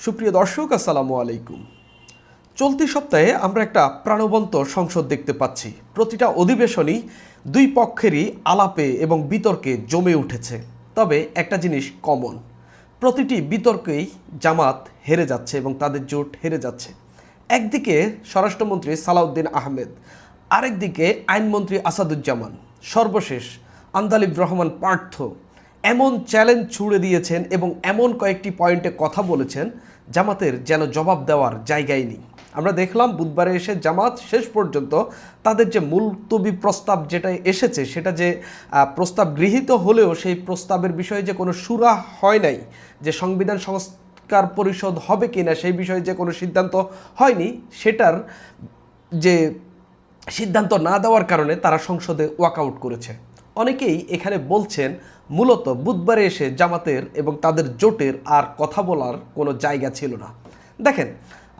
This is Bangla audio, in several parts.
সুপ্রিয় দর্শক, আসসালামু আলাইকুম। চলতি সপ্তাহে আমরা একটা প্রাণবন্ত সংসদ দেখতে পাচ্ছি। প্রতিটা অধিবেশনই দুই পক্ষেরই আলাপে এবং বিতর্কে জমে উঠেছে। তবে একটা জিনিস কমন, প্রতিটি বিতর্কেই জামাত হেরে যাচ্ছে এবং তাদের জোট হেরে যাচ্ছে। একদিকে স্বরাষ্ট্রমন্ত্রী সালাউদ্দিন আহমেদ, আরেকদিকে আইনমন্ত্রী আসাদুজ্জামান, সর্বশেষ আন্দালিব রহমান পার্থ এমন চ্যালেঞ্জ ছুড়ে দিয়েছেন এবং এমন কয়েকটি পয়েন্টে কথা বলেছেন জামাতের যেন জবাব দেওয়ার জায়গাই নেই। আমরা দেখলাম বুধবারে এসে জামাত শেষ পর্যন্ত তাদের যে মুলতবি প্রস্তাব যেটা এসেছে, সেটা যে প্রস্তাব গৃহীত হলেও সেই প্রস্তাবের বিষয়ে যে কোনো সুরা হয় নাই, যে সংবিধান সংস্কার পরিষদ হবে কিনা সেই বিষয়ে যে কোনো সিদ্ধান্ত হয়নি, সেটার যে সিদ্ধান্ত না দেওয়ার কারণে তারা সংসদে ওয়াকআউট করেছে। অনেকেই এখানে বলছেন মূলত বুধবারে এসে জামাতের এবং তাদের জোটের আর কথা বলার কোনো জায়গা ছিল না। দেখেন,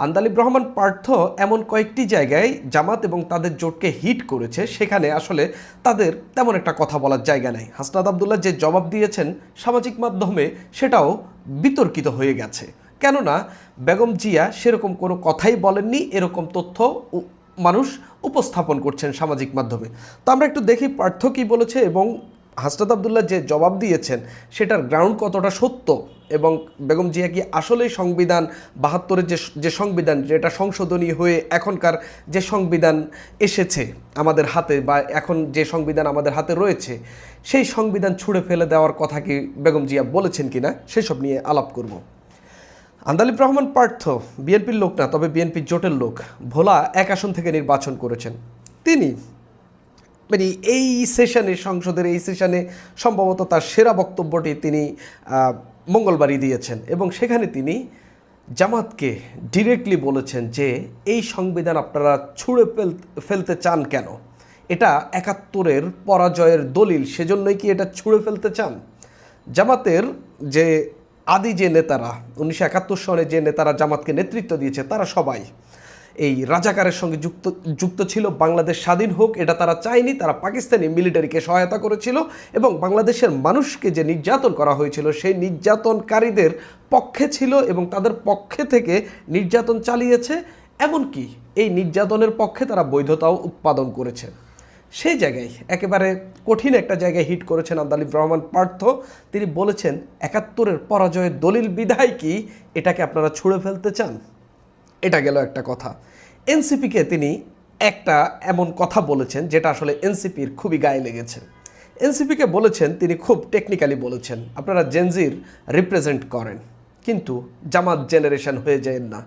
আন্দালিব রহমান পার্থ এমন কয়েকটি জায়গায় জামাত এবং তাদের জোটকে হিট করেছে, সেখানে আসলে তাদের তেমন একটা কথা বলার জায়গা নেই। হাসনাত আবদুল্লাহ যে জবাব দিয়েছেন সামাজিক মাধ্যমে, সেটাও বিতর্কিত হয়ে গেছে। কেননা বেগম জিয়া সেরকম কোনো কথাই বলেননি, এরকম তথ্য মানুষ উপস্থাপন করছেন সামাজিক মাধ্যমে। তো আমরা একটু দেখি পার্থ কী বলেছে এবং হাসনাত আবদুল্লাহ যে জবাব দিয়েছেন সেটার গ্রাউন্ড কতটা সত্য, এবং বেগম জিয়া কি আসলেই সংবিধান ৭২-এর যে সংবিধান, যেটা সংশোধনী হয়ে এখনকার যে সংবিধান এসেছে আমাদের হাতে, বা এখন যে সংবিধান আমাদের হাতে রয়েছে, সেই সংবিধান ছুঁড়ে ফেলে দেওয়ার কথা কি বেগম জিয়া বলেছেন কিনা সেসব নিয়ে আলাপ করব। আন্দালিব রহমান পার্থ বিএনপির লোক না, তবে বিএনপির জোটের লোক। ভোলা ১ আসন থেকে নির্বাচন করেছেন তিনি। মানে এই সেশনে, সংসদের এই সেশনে সম্ভবত তার সেরা বক্তব্যটি তিনি মঙ্গলবারই দিয়েছেন এবং সেখানে তিনি জামাতকে ডিরেক্টলি বলেছেন যে এই সংবিধান আপনারা ছুঁড়ে ফেলতে চান কেন? এটা ৭১-এর পরাজয়ের দলিল, সেজন্যই কি এটা ছুঁড়ে ফেলতে চান? জামাতের যে আদি যে নেতারা, ১৯৭১ সনে যে নেতারা জামাতকে নেতৃত্ব দিয়েছে, তারা সবাই এই রাজাকারের সঙ্গে যুক্ত ছিল। বাংলাদেশ স্বাধীন হোক এটা তারা চায়নি, তারা পাকিস্তানি মিলিটারিকে সহায়তা করেছিল এবং বাংলাদেশের মানুষকে যে নির্যাতন করা হয়েছিল সেই নির্যাতনকারীদের পক্ষে ছিল এবং তাদের পক্ষে থেকে নির্যাতন চালিয়েছে। এমনকি এই নির্যাতনের পক্ষে তারা বৈধতাও উৎপাদন করেছে। সেই জায়গায় একেবারে কঠিন একটা জায়গায় হিট করেছেন আন্দালিব রহমান পার্থ। তিনি বলেছেন ৭১-এর পরাজয়ের দলিল বিধায় কি এটাকে আপনারা ছুঁড়ে ফেলতে চান? এটা গেল একটা কথা। এনসিপিকে তিনি একটা এমন কথা বলেছেন যেটা আসলে এনসিপির খুবই গায়ে লেগেছে। এনসিপিকে বলেছেন, তিনি খুব টেকনিক্যালি বলেছেন, আপনারা জেনজির রিপ্রেজেন্ট করেন কিন্তু জামাত জেনারেশন হয়ে যায় না।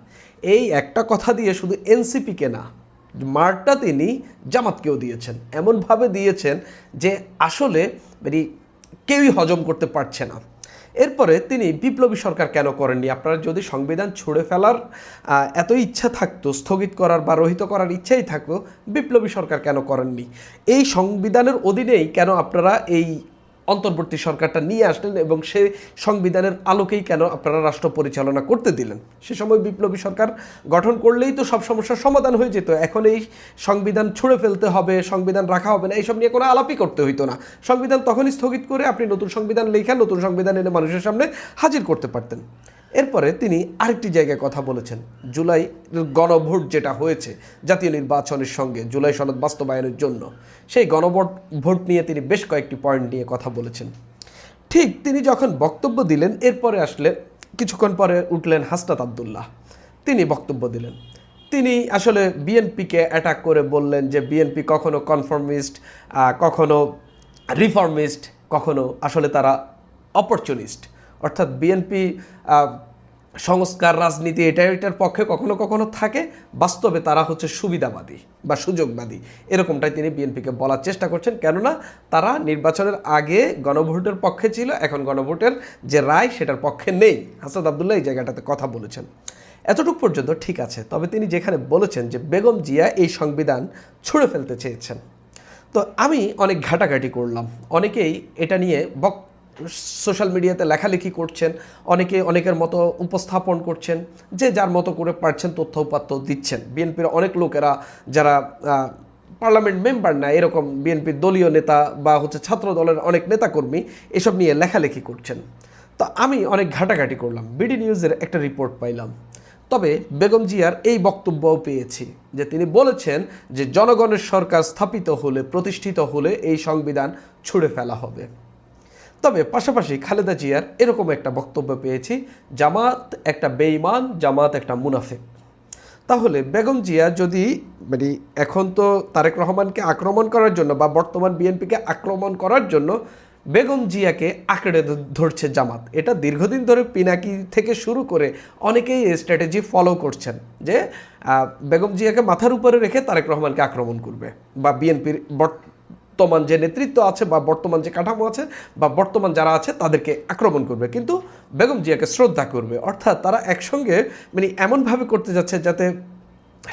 এই একটা কথা দিয়ে শুধু এনসিপিকে না, মারটা তিনি জামাতকেও দিয়েছেন, এমনভাবে দিয়েছেন যে আসলে কেউই হজম করতে পারছে না। এরপরে তিনি বিপ্লবী সরকার কেন করেননি? আপনারা যদি সংবিধান ছুঁড়ে ফেলার এত ইচ্ছা থাকতো, স্থগিত করার বা রহিত করার ইচ্ছাই থাকতো, বিপ্লবী সরকার কেন করেননি? এই সংবিধানের অধীনেই কেন আপনারা এই অন্তর্বর্তী সরকারটা নিয়ে আসলেন এবং সেই সংবিধানের আলোকেই কেন আপনারা রাষ্ট্র পরিচালনা করতে দিলেন? সে সময় বিপ্লবী সরকার গঠন করলেই তো সব সমস্যার সমাধান হয়ে যেত। এখন এই সংবিধান ছুঁড়ে ফেলতে হবে, সংবিধান রাখা হবে না, এইসব নিয়ে কোনো আলাপই করতে হইতো না। সংবিধান তখনই স্থগিত করে আপনি নতুন সংবিধান লেখা, নতুন সংবিধান এনে মানুষের সামনে হাজির করতে পারতেন। এরপরে তিনি আরেকটি জায়গায় কথা বলেছেন, জুলাই গণভোট যেটা হয়েছে জাতীয় নির্বাচনের সঙ্গে জুলাই সনদ বাস্তবায়নের জন্য, সেই গণভোট নিয়ে তিনি বেশ কয়েকটি পয়েন্ট নিয়ে কথা বলেছেন। ঠিক তিনি যখন বক্তব্য দিলেন, এরপরে আসলে কিছুক্ষণ পরে উঠলেন হাসনাত আবদুল্লাহ, তিনি বক্তব্য দিলেন। তিনি আসলে বিএনপিকে অ্যাটাক করে বললেন যে বিএনপি কখনো কনফর্মিস্ট, কখনো রিফর্মিস্ট, কখনো আসলে তারা অপরচুনিস্ট। অর্থাৎ বিএনপি সংস্কার রাজনীতি এটার পক্ষে কখনো কখনো থাকে, বাস্তবে তারা হচ্ছে সুবিধাবাদী বা সুযোগবাদী, এরকমটাই তিনি বিএনপিকে বলার চেষ্টা করছেন। কেননা তারা নির্বাচনের আগে গণভোটের পক্ষে ছিল, এখন গণভোটের যে রায় সেটার পক্ষে নেই। হাসনাত আবদুল্লাহ এই জায়গাটাতে কথা বলেছেন। এতটুকু পর্যন্ত ঠিক আছে। তবে তিনি যেখানে বলেছেন যে বেগম জিয়া এই সংবিধান ছুঁড়ে ফেলতে চেয়েছেন, তো আমি অনেক ঘাটাঘাটি করলাম। অনেকেই এটা নিয়ে সোশ্যাল মিডিয়াতে লেখালেখি করছেন, অনেকে অনেকের মতো উপস্থাপন করছেন, যে যার মতো করে পারছেন তথ্য উপাত্ত দিচ্ছেন। বিএনপির অনেক লোকেরা যারা পার্লামেন্ট মেম্বার না, এরকম বিএনপির দলীয় নেতা বা ছাত্র দলের অনেক নেতাকর্মী এসব নিয়ে লেখালেখি করছেন। তো আমি অনেক ঘাটাঘাটি করলাম, বিডি নিউজের একটা রিপোর্ট পাইলাম। তবে বেগম জিয়ার এই বক্তব্যও পেয়েছি যে তিনি বলেছেন যে জনগণের সরকার স্থাপিত হলে, প্রতিষ্ঠিত হলে এই সংবিধান ছুঁড়ে ফেলা হবে। তবে পাশাপাশি খালেদা জিয়ার এরকম একটা বক্তব্য পেয়েছি, জামাত একটা বেঈমান, জামাত একটা মুনাফিক। তাহলে বেগম জিয়া যদি মানে এখন তো তারেক রহমানকে আক্রমণ করার জন্য বা বর্তমান বিএনপিকে আক্রমণ করার জন্য বেগম জিয়াকে আঁকড়ে ধরছে জামাত, এটা দীর্ঘদিন ধরে পিনাকি থেকে শুরু করে অনেকেই এই স্ট্র্যাটেজি ফলো করছেন যে বেগম জিয়াকে মাথার উপরে রেখে তারেক রহমানকে আক্রমণ করবে, বা বিএনপির বর্তমান যে নেতৃত্ব আছে বা বর্তমান যে কাঠামো আছে বা বর্তমান যারা আছে তাদেরকে আক্রমণ করবে, কিন্তু বেগম জিয়াকে শ্রদ্ধা করবে। অর্থাৎ তারা একসঙ্গে মানে এমনভাবে করতে যাচ্ছে যাতে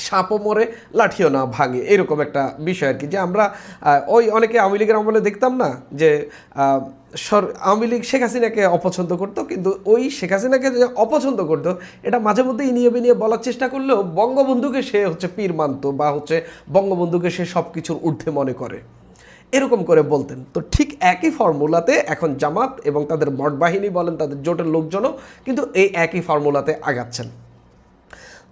সাপও মরে লাঠিও না ভাঙে, এরকম একটা বিষয় আর কি। যে আমরা ওই অনেকে আওয়ামী লীগের আমলে দেখতাম না যে আওয়ামী লীগ শেখ হাসিনাকে অপছন্দ করতো, কিন্তু ওই শেখ হাসিনাকে যে অপছন্দ করতো এটা মাঝে মধ্যে ইনিয়ে বিনিয়ে বলার চেষ্টা করলেও বঙ্গবন্ধুকে সে হচ্ছে পীর মানত বা হচ্ছে বঙ্গবন্ধুকে সে সব কিছুর ঊর্ধ্বে মনে করে, এরকম করে বলতেন। তো ঠিক একই ফর্মুলাতে এখন জামাত এবং তাদের মঠ বাহিনী বলেন, তাদের জোটের লোকজনও কিন্তু এই একই ফর্মুলাতে আগাচ্ছেন।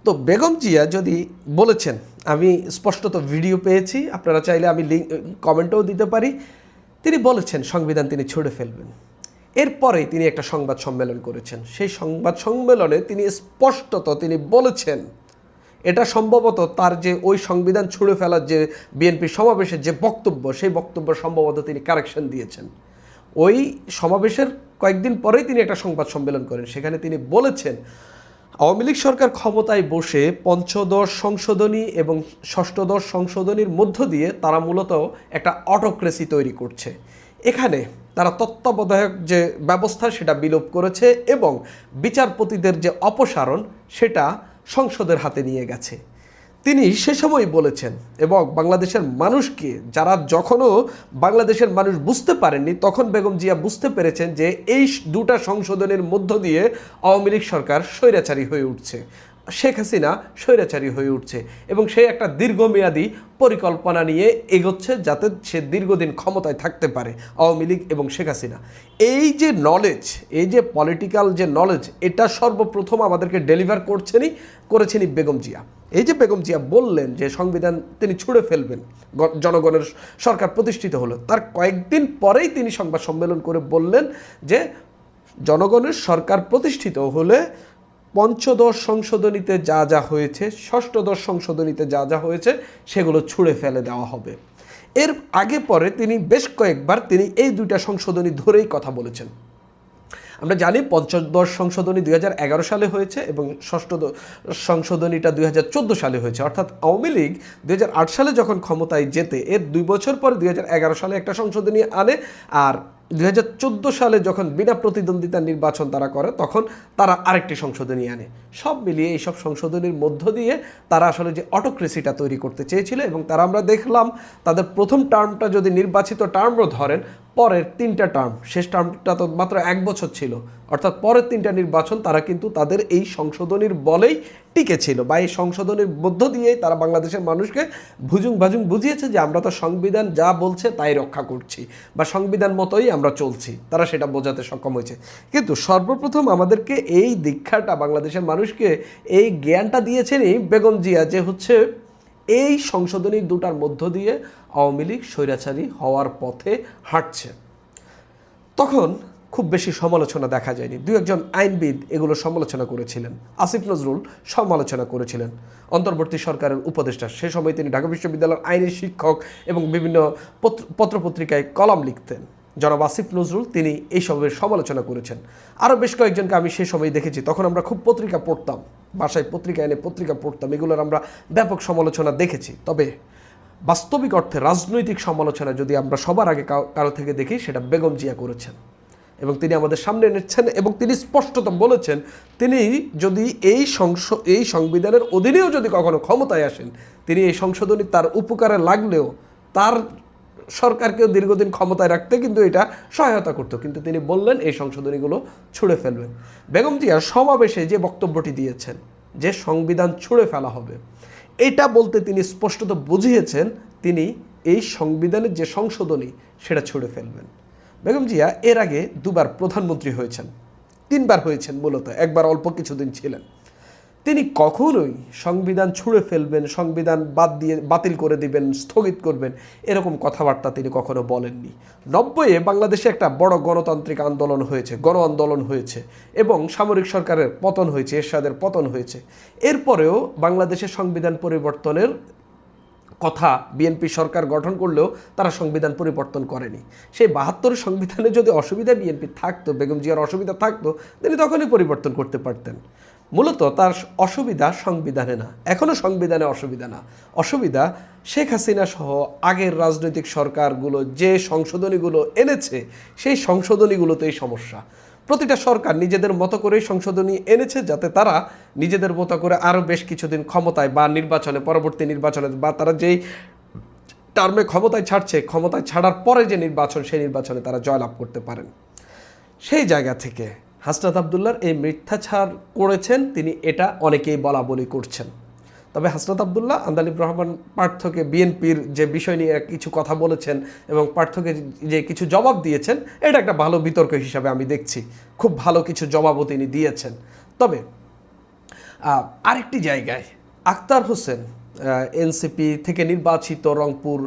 তো বেগম জিয়া যদি বলেছেন, আমি স্পষ্টত ভিডিও পেয়েছি, আপনারা চাইলে আমি লিঙ্ক কমেন্টেও দিতে পারি, তিনি বলেছেন সংবিধান তিনি ছুঁড়ে ফেলবেন। এরপরেই তিনি একটা সংবাদ সম্মেলন করেছেন, সেই সংবাদ সম্মেলনে তিনি স্পষ্টত তিনি বলেছেন, এটা সম্ভবত তার যে ওই সংবিধান ছুঁড়ে ফেলার যে বিএনপি সমাবেশের যে বক্তব্য, সেই বক্তব্য সম্ভবত তিনি কারেকশন দিয়েছেন। ওই সমাবেশের কয়েকদিন পরেই তিনি একটা সংবাদ সম্মেলন করেন, সেখানে তিনি বলেছেন আওয়ামী লীগ সরকার ক্ষমতায় বসে পঞ্চদশ সংশোধনী এবং ষষ্ঠদশ সংশোধনীর মধ্য দিয়ে তারা মূলত একটা অটোক্রেসি তৈরি করছে। এখানে তারা তত্ত্বাবধায়ক যে ব্যবস্থা সেটা বিলোপ করেছে এবং বিচারপতিদের যে অপসারণ সেটা সংসদের হাতে নিয়ে গেছে। তিনি সে সময় বলেছেন এবং বাংলাদেশের মানুষকে, যারা যখনও বাংলাদেশের মানুষ বুঝতে পারেননি তখন বেগম জিয়া বুঝতে পেরেছেন যে এই দুটা সংশোধনের মধ্য দিয়ে আওয়ামী লীগ সরকার স্বৈরাচারী হয়ে উঠছে, শেখ হাসিনা স্বৈরাচারী হয়ে উঠছে এবং সে একটা দীর্ঘমেয়াদী পরিকল্পনা নিয়ে এগোচ্ছে যাতে সে দীর্ঘদিন ক্ষমতায় থাকতে পারে, আওয়ামী লীগ এবং শেখ হাসিনা। এই যে নলেজ, এই যে পলিটিক্যাল যে নলেজ, এটা সর্বপ্রথম আমাদেরকে ডেলিভার করেছেনই বেগম জিয়া। এই যে বেগম জিয়া বললেন যে সংবিধান তিনি ছুঁড়ে ফেলবেন, জনগণের সরকার প্রতিষ্ঠিত হলো, তার কয়েকদিন পরেই তিনি সংবাদ সম্মেলন করে বললেন যে জনগণের সরকার প্রতিষ্ঠিত হলে পঞ্চদশ সংশোধনীতে যা যা হয়েছে, ষষ্ঠদশ সংশোধনীতে যা যা হয়েছে সেগুলো ছুঁড়ে ফেলে দেওয়া হবে। এর আগে পরে তিনি বেশ কয়েকবার তিনি এই দুইটা সংশোধনী ধরেই কথা বলেছেন। আমরা জানি পঞ্চদশ সংশোধনী 2011 সালে হয়েছে এবং ষষ্ঠদশ সংশোধনীটা 2014 সালে হয়েছে। অর্থাৎ আওয়ামী লীগ 2008 সালে যখন ক্ষমতায় যেতে এর 2 বছর পরে 2011 সালে একটা সংশোধনী আনে, আর 2014 সালে যখন বিনা প্রতিদ্বন্দ্বিতা নির্বাচন তারা করে তখন তারা আরেকটি সংশোধনী আনে। সব মিলিয়ে এইসব সংশোধনীর মধ্য দিয়ে তারা আসলে যে অটোক্রেসিটা তৈরি করতে চেয়েছিল এবং তারা আমরা দেখলাম তাদের প্রথম টার্মটা যদি নির্বাচিত টার্মও ধরেন, পরের 3টা টার্ম, শেষ টার্মটা তো মাত্র 1 বছর ছিল, অর্থাৎ পরের 3টা নির্বাচন তারা কিন্তু তাদের এই সংশোধনীর বলেই টিকে ছিল বা এই সংশোধনীর মধ্য দিয়েই তারা বাংলাদেশের মানুষকে ভুজুং ভাজুং বুঝিয়েছে যে আমরা তো সংবিধান যা বলছে তাই রক্ষা করছি বা সংবিধান মতোই আমরা চলছি, তারা সেটা বোঝাতে সক্ষম হয়েছে। কিন্তু সর্বপ্রথম আমাদেরকে এই দীক্ষাটা বাংলাদেশের মানুষকে এই জ্ঞানটা দিয়েছেনই বেগম জিয়া যে হচ্ছে এই সংশোধনী দুটার মধ্য দিয়ে আওয়ামী লীগ স্বৈরাচারী হওয়ার পথে হাঁটছে। তখন খুব বেশি সমালোচনা দেখা যায়নি, 2-1 আইনবিদ এগুলো সমালোচনা করেছিলেন, আসিফ নজরুল সমালোচনা করেছিলেন, অন্তর্বর্তী সরকারের উপদেষ্টা, সে সময় তিনি ঢাকা বিশ্ববিদ্যালয়ের আইনের শিক্ষক এবং বিভিন্ন পত্রপত্রিকায় কলাম লিখতেন। জনাব আসিফ নজরুল তিনি এইসবের সমালোচনা করেছেন। আরও বেশ কয়েকজনকে আমি সেই সময় দেখেছি, তখন আমরা খুব পত্রিকা পড়তাম, বাসায় পত্রিকা এনে পত্রিকা পড়তাম, এগুলোর আমরা ব্যাপক সমালোচনা দেখেছি। তবে বাস্তবিক অর্থে রাজনৈতিক সমালোচনা যদি আমরা সবার আগে কারো থেকে দেখি সেটা বেগম জিয়া করেছেন এবং তিনি আমাদের সামনে এনেছেন এবং তিনি স্পষ্টত বলেছেন তিনি যদি এই সংবিধানের অধীনেও যদি কখনো ক্ষমতায় আসেন, তিনি এই সংশোধনী তার উপকারে লাগলেও তার সরকারকেও দীর্ঘদিন ক্ষমতায় রাখতে কিন্তু এটা সহায়তা করতো, কিন্তু তিনি বললেন এই সংশোধনীগুলো ছুঁড়ে ফেলবেন। বেগম জিয়া সমাবেশে যে বক্তব্যটি দিয়েছেন যে সংবিধান ছুঁড়ে ফেলা হবে, এটা বলতে তিনি স্পষ্টত বুঝিয়েছেন তিনি এই সংবিধানের যে সংশোধনী সেটা ছুঁড়ে ফেলবেন। বেগম জিয়া এর আগে 2বার প্রধানমন্ত্রী হয়েছেন তিনবার হয়েছেন, মূলত একবার অল্প কিছুদিন ছিলেন। তিনি কখনোই সংবিধান ছুঁড়ে ফেলবেন, সংবিধান বাতিল করে দিবেন, স্থগিত করবেন, এরকম কথাবার্তা তিনি কখনো বলেননি। 90-এ বাংলাদেশে একটা বড় গণতান্ত্রিক আন্দোলন হয়েছে, গণ আন্দোলন হয়েছে এবং সামরিক সরকারের পতন হয়েছে, এরশাদের পতন হয়েছে। এরপরেও বাংলাদেশের সংবিধান পরিবর্তনের কথা বিএনপি সরকার গঠন করলেও তারা সংবিধান পরিবর্তন করেনি। সেই 72 সংবিধানে যদি অসুবিধা বিএনপি থাকতো, বেগম জিয়ার অসুবিধা থাকতো, তিনি তখনই পরিবর্তন করতে পারতেন। মূলত তার অসুবিধা সংবিধানে না, এখনও সংবিধানে অসুবিধা না, অসুবিধা শেখ হাসিনা সহ আগের রাজনৈতিক সরকারগুলো যে সংশোধনীগুলো এনেছে সেই সংশোধনীগুলোতেই সমস্যা। প্রতিটা সরকার নিজেদের মতো করেই সংশোধনী এনেছে যাতে তারা নিজেদের মতো করে আরও বেশ কিছুদিন ক্ষমতায় বা নির্বাচনে, পরবর্তী নির্বাচনে বা তারা যেই টার্মে ক্ষমতায় ছাড়ছে, ক্ষমতায় ছাড়ার পরে যে নির্বাচন, সেই নির্বাচনে তারা জয়লাভ করতে পারেন। সেই জায়গা থেকে হাসনাত আবদুল্লাহর এই মিথ্যাচার করেছেন তিনি, এটা অনেকেই বলা বলি করছেন। তবে হাসনাত আবদুল্লাহ আন্দালিব রহমান পার্থকে বিএনপির যে বিষয় নিয়ে কিছু কথা বলেছেন এবং পার্থকে যে কিছু জবাব দিয়েছেন, এটা একটা ভালো বিতর্ক হিসাবে আমি দেখছি। খুব ভালো কিছু জবাবও তিনি দিয়েছেন। তবে আরেকটি জায়গায় আক্তার হোসেন, এনসিপি থেকে নির্বাচিত, রংপুর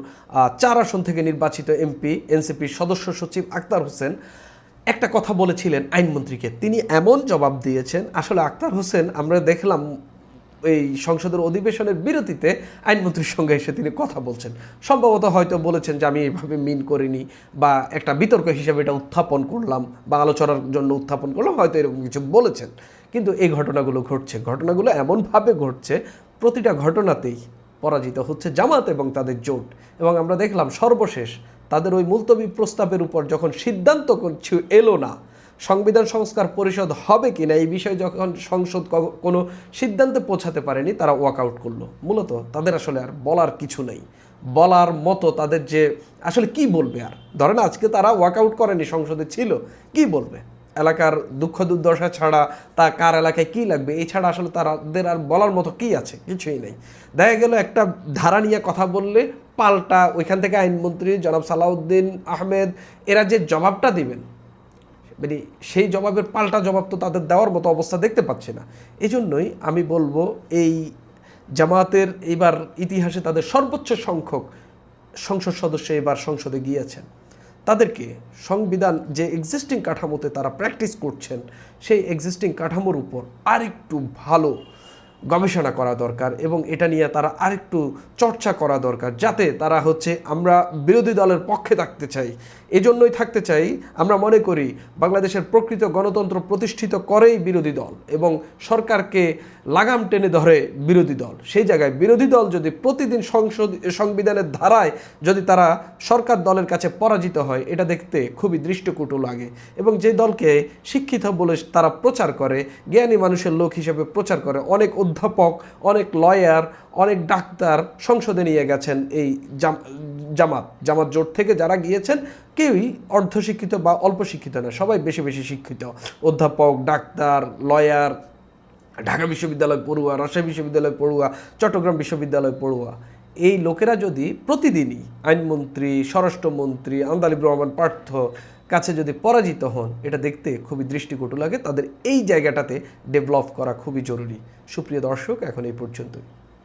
4 আসন থেকে নির্বাচিত এমপি, এনসিপির সদস্য সচিব আক্তার হোসেন একটা কথা বলেছিলেন আইনমন্ত্রীকে। তিনি এমন জবাব দিয়েছেন, আসলে আক্তার হোসেন আমরা দেখলাম এই সংসদের অধিবেশনের বিরতিতে আইনমন্ত্রীর সঙ্গে এসে তিনি কথা বলছেন। সম্ভবত হয়তো বলেছেন যে আমি এইভাবে মিন করিনি, বা একটা বিতর্ক হিসেবে এটা উত্থাপন করলাম বা আলোচনার জন্য উত্থাপন করলাম, হয়তো এরকম কিছু বলেছেন। কিন্তু এই ঘটনাগুলো ঘটছে, ঘটনাগুলো এমনভাবে ঘটছে, প্রতিটা ঘটনাতেই পরাজিত হচ্ছে জামাত এবং তাদের জোট। এবং আমরা দেখলাম সর্বশেষ তাদের ওই মুলতবি প্রস্তাবের উপর যখন সিদ্ধান্ত কিছু এলো না, সংবিধান সংস্কার পরিষদ হবে কিনা এই বিষয়ে যখন সংসদ কোনো সিদ্ধান্তে পৌঁছাতে পারেনি, তারা ওয়াকআউট করলো। মূলত তাদের আসলে আর বলার কিছু নেই, বলার মতো তাদের যে আসলে কি বলবে আর। ধরেন আজকে তারা ওয়াকআউট করেনি, সংসদে ছিল, কি বলবে? এলাকার দুঃখ দুর্দশা ছাড়া তা কার এলাকায় কী লাগবে, এই ছাড়া আসলে তাদের আর বলার মতো কী আছে? কিছুই নেই। দেখা গেল একটা ধারা নিয়ে কথা বললে পাল্টা ওইখান থেকে আইনমন্ত্রী জনাব সালাউদ্দিন আহমেদ এরা যে জবাবটা দিবেন, মানে সেই জবাবের পাল্টা জবাব তো তাদের দেওয়ার মতো অবস্থা দেখতে পাচ্ছি না। এই জন্যই আমি বলবো, এই জামাতের এবার ইতিহাসে তাদের সর্বোচ্চ সংখ্যক সংসদ সদস্য এবার সংসদে গিয়েছেন। তাদেরকে সংবিধান যে এক্সিস্টিং কাঠামোতে তারা প্র্যাকটিস করছেন, সেই এক্সিস্টিং কাঠামোর উপর আরেকটু ভালো গবেষণা করা দরকার এবং এটা নিয়ে তারা আরেকটু চর্চা করা দরকার, যাতে তারা আমরা বিরোধী দলের পক্ষে থাকতে চাই। এজন্যই থাকতে চাই, আমরা মনে করি বাংলাদেশের প্রকৃত গণতন্ত্র প্রতিষ্ঠিত করেই বিরোধী দল এবং সরকারকে লাগাম টেনে ধরে বিরোধী দল। সেই জায়গায় বিরোধী দল যদি প্রতিদিন সংবিধানের ধারায় যদি তারা সরকার দলের কাছে পরাজিত হয়, এটা দেখতে খুবই দৃষ্টিকটু লাগে। এবং যে দলকে শিক্ষিত বলে তারা প্রচার করে, জ্ঞানী মানুষের লোক হিসেবে প্রচার করে, অনেক অধ্যাপক, অনেক লয়ার, অনেক ডাক্তার সংসদে নিয়ে গেছেন এই জামাত জোট থেকে যারা গিয়েছেন, কেউই অর্ধশিক্ষিত বা অল্প শিক্ষিত না, সবাই বেশি বেশি শিক্ষিত, অধ্যাপক, ডাক্তার, লয়ার, ঢাকা বিশ্ববিদ্যালয় পড়ুয়া, রাজশাহী বিশ্ববিদ্যালয় পড়ুয়া, চট্টগ্রাম বিশ্ববিদ্যালয় পড়ুয়া। এই লোকেরা যদি প্রতিদিনই আইনমন্ত্রী, স্বরাষ্ট্রমন্ত্রী আন্দালিব রহমান পার্থ কাছে যদি পরাজিত হন, এটা দেখতে খুবই দৃষ্টিকটু লাগে। তাদের এই জায়গাটাতে ডেভেলপ করা খুবই জরুরি। সুপ্রিয় দর্শক, এখন এই পর্যন্তই।